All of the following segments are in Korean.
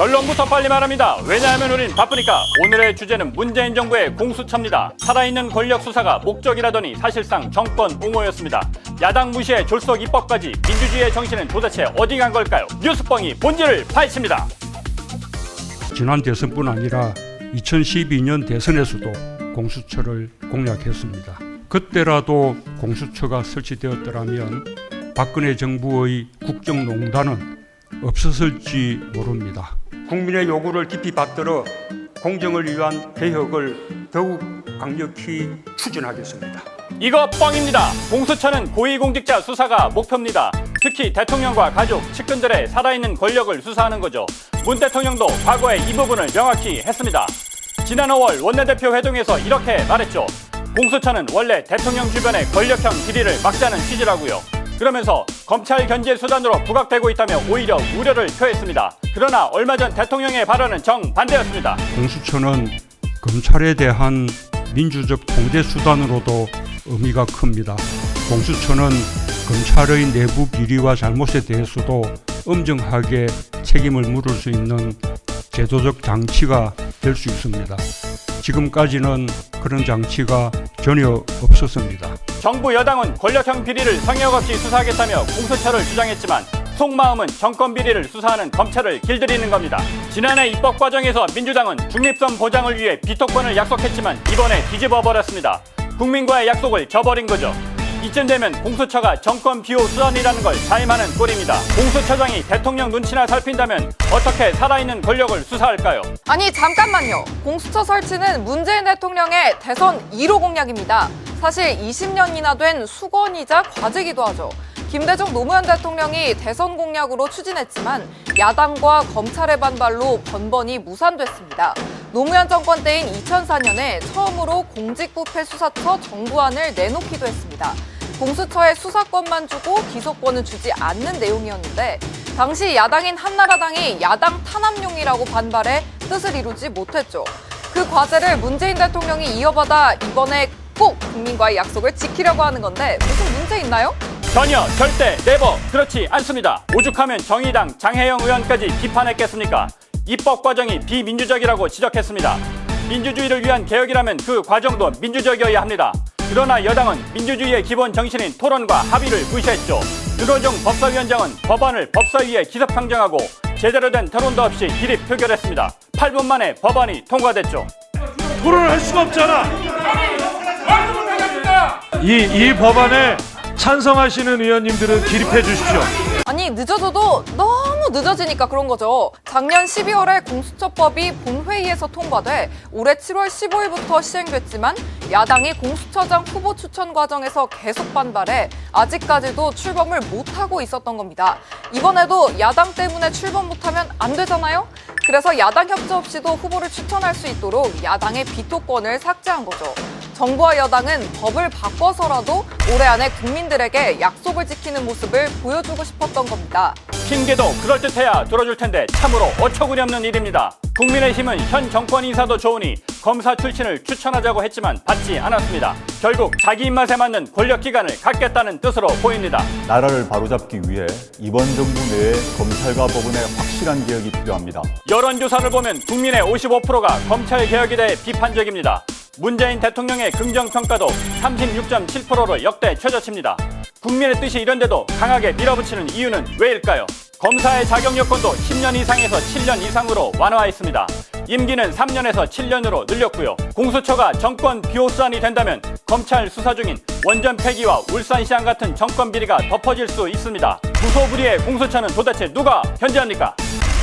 결론부터 빨리 말합니다. 왜냐하면 우린 바쁘니까. 오늘의 주제는 문재인 정부의 공수처입니다. 살아있는 권력 수사가 목적이라더니 사실상 정권 옹호였습니다. 야당 무시에 졸속 입법까지 민주주의의 정신은 도대체 어디 간 걸까요? 뉴스뻥이 본질을 파헤칩니다. 지난 대선뿐 아니라 2012년 대선에서도 공수처를 공약했습니다. 그때라도 공수처가 설치되었더라면 박근혜 정부의 국정농단은 없었을지 모릅니다. 국민의 요구를 깊이 받들어 공정을 위한 개혁을 더욱 강력히 추진하겠습니다. 이거 뻥입니다. 공수처는 고위공직자 수사가 목표입니다. 특히 대통령과 가족, 측근들의 살아있는 권력을 수사하는 거죠. 문 대통령도 과거에 이 부분을 명확히 했습니다. 지난 5월 원내대표 회동에서 이렇게 말했죠. 공수처는 원래 대통령 주변의 권력형 비리를 막자는 취지라고요. 그러면서 검찰 견제 수단으로 부각되고 있다며 오히려 우려를 표했습니다. 그러나 얼마 전 대통령의 발언은 정반대였습니다. 공수처는 검찰에 대한 민주적 통제 수단으로도 의미가 큽니다. 공수처는 검찰의 내부 비리와 잘못에 대해서도 엄정하게 책임을 물을 수 있는 제도적 장치가 될 수 있습니다. 지금까지는 그런 장치가 전혀 없었습니다. 정부 여당은 권력형 비리를 성역 없이 수사하겠다며 공수처를 주장했지만 속마음은 정권 비리를 수사하는 검찰을 길들이는 겁니다. 지난해 입법 과정에서 민주당은 중립성 보장을 위해 비토권을 약속했지만 이번에 뒤집어 버렸습니다. 국민과의 약속을 저버린 거죠. 이쯤 되면 공수처가 정권 비호 수단이라는 걸 자임하는 꼴입니다. 공수처장이 대통령 눈치나 살핀다면 어떻게 살아있는 권력을 수사할까요? 아니 잠깐만요. 공수처 설치는 문재인 대통령의 대선 1호 공약입니다. 사실 20년이나 된 수건이자 과제기도 하죠. 김대중 노무현 대통령이 대선 공약으로 추진했지만 야당과 검찰의 반발로 번번이 무산됐습니다. 노무현 정권 때인 2004년에 처음으로 공직부패수사처 정부안을 내놓기도 했습니다. 공수처에 수사권만 주고 기소권은 주지 않는 내용이었는데 당시 야당인 한나라당이 야당 탄압용이라고 반발해 뜻을 이루지 못했죠. 그 과제를 문재인 대통령이 이어받아 이번에 꼭 국민과의 약속을 지키려고 하는 건데 무슨 문제 있나요? 전혀, 절대, 네버 그렇지 않습니다. 오죽하면 정의당 장혜영 의원까지 비판했겠습니까? 입법 과정이 비민주적이라고 지적했습니다. 민주주의를 위한 개혁이라면 그 과정도 민주적이어야 합니다. 그러나 여당은 민주주의의 기본 정신인 토론과 합의를 무시했죠. 윤호중 법사위원장은 법안을 법사위에 기습 상정하고 제대로 된 토론도 없이 기립 표결했습니다. 8분 만에 법안이 통과됐죠. 토론을 할 수가 없잖아. 이 법안에 찬성하시는 의원님들은 기립해 주십시오. 아니 늦어져도 너무 늦어지니까 그런 거죠. 작년 12월에 공수처법이 본회의에서 통과돼 올해 7월 15일부터 시행됐지만 야당이 공수처장 후보 추천 과정에서 계속 반발해 아직까지도 출범을 못하고 있었던 겁니다. 이번에도 야당 때문에 출범 못하면 안 되잖아요? 그래서 야당 협조 없이도 후보를 추천할 수 있도록 야당의 비토권을 삭제한 거죠. 정부와 여당은 법을 바꿔서라도 올해 안에 국민들에게 약속을 지키는 모습을 보여주고 싶었던 겁니다. 핑계도 그럴듯해야 들어줄 텐데 참으로 어처구니 없는 일입니다. 국민의힘은 현 정권 인사도 좋으니 검사 출신을 추천하자고 했지만 받지 않았습니다. 결국 자기 입맛에 맞는 권력기관을 갖겠다는 뜻으로 보입니다. 나라를 바로잡기 위해 이번 정부 내에 검찰과 법원의 확실한 개혁이 필요합니다. 여론조사를 보면 국민의 55%가 검찰 개혁에 대해 비판적입니다. 문재인 대통령의 긍정평가도 36.7%로 역대 최저치입니다. 국민의 뜻이 이런데도 강하게 밀어붙이는 이유는 왜일까요? 검사의 자격 요건도 10년 이상에서 7년 이상으로 완화했습니다. 임기는 3년에서 7년으로 늘렸고요. 공수처가 정권 비호 수단이 된다면 검찰 수사 중인 원전 폐기와 울산시장 같은 정권 비리가 덮어질 수 있습니다. 무소불위의 공수처는 도대체 누가 견제합니까?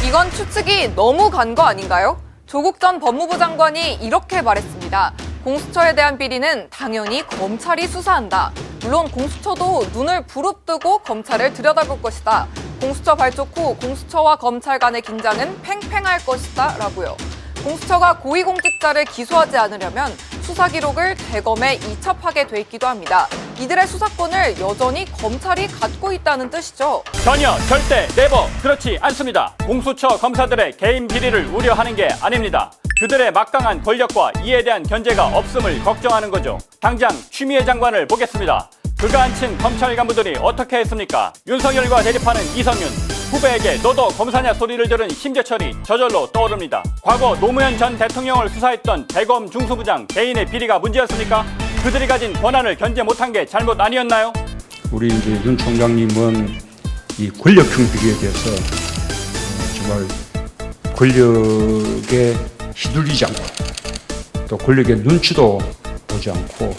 이건 추측이 너무 간 거 아닌가요? 조국 전 법무부 장관이 이렇게 말했습니다. 공수처에 대한 비리는 당연히 검찰이 수사한다. 물론 공수처도 눈을 부릅뜨고 검찰을 들여다볼 것이다. 공수처 발족 후 공수처와 검찰 간의 긴장은 팽팽할 것이다 라고요. 공수처가 고위공직자를 기소하지 않으려면 수사 기록을 대검에 이첩하게 돼 있기도 합니다. 이들의 수사권을 여전히 검찰이 갖고 있다는 뜻이죠. 전혀, 절대, 네버 그렇지 않습니다. 공수처 검사들의 개인 비리를 우려하는 게 아닙니다. 그들의 막강한 권력과 이에 대한 견제가 없음을 걱정하는 거죠. 당장 추미애 장관을 보겠습니다. 그가 앉힌 검찰 간부들이 어떻게 했습니까? 윤석열과 대립하는 이성윤, 후배에게 너도 검사냐 소리를 들은 심재철이 저절로 떠오릅니다. 과거 노무현 전 대통령을 수사했던 대검 중수부장 개인의 비리가 문제였습니까? 그들이 가진 권한을 견제 못한 게 잘못 아니었나요? 우리 이제 윤 총장님은 이 권력형 비리에 대해서 정말 권력에 휘둘리지 않고 또 권력의 눈치도 보지 않고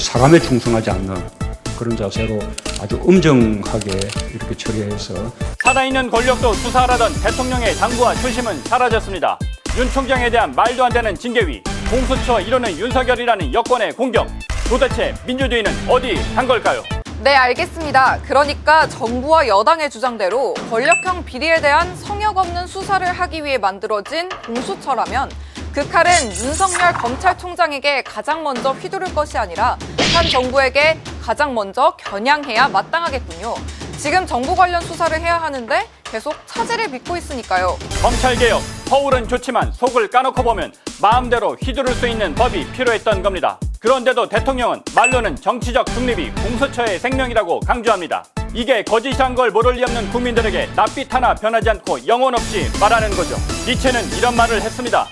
사감에 충성하지 않는 그런 자세로 아주 엄정하게 이렇게 처리해서 살아있는 권력도 수사하라던 대통령의 당부와 초심은 사라졌습니다. 윤 총장에 대한 말도 안 되는 징계위, 공수처 이루는 윤석열이라는 여권의 공격. 도대체 민주주의는 어디 간 걸까요? 네, 알겠습니다. 그러니까 정부와 여당의 주장대로 권력형 비리에 대한 성역 없는 수사를 하기 위해 만들어진 공수처라면 그 칼은 윤석열 검찰총장에게 가장 먼저 휘두를 것이 아니라 현 정부에게 가장 먼저 겨냥해야 마땅하겠군요. 지금 정부 관련 수사를 해야 하는데 계속 차질을 빚고 있으니까요. 검찰개혁, 허울은 좋지만 속을 까놓고 보면 마음대로 휘두를 수 있는 법이 필요했던 겁니다. 그런데도 대통령은 말로는 정치적 중립이 공수처의 생명이라고 강조합니다. 이게 거짓이란 걸 모를 리 없는 국민들에게 낯빛 하나 변하지 않고 영혼 없이 말하는 거죠. 니체는 이런 말을 했습니다.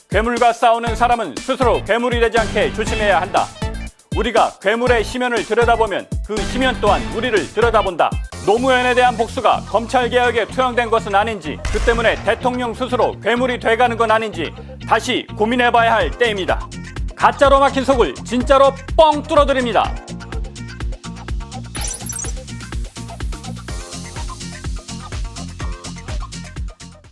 괴물과 싸우는 사람은 스스로 괴물이 되지 않게 조심해야 한다. 우리가 괴물의 심연을 들여다보면 그 심연 또한 우리를 들여다본다. 노무현에 대한 복수가 검찰개혁에 투영된 것은 아닌지, 그 때문에 대통령 스스로 괴물이 돼가는 건 아닌지 다시 고민해봐야 할 때입니다. 가짜로 막힌 속을 진짜로 뻥 뚫어드립니다.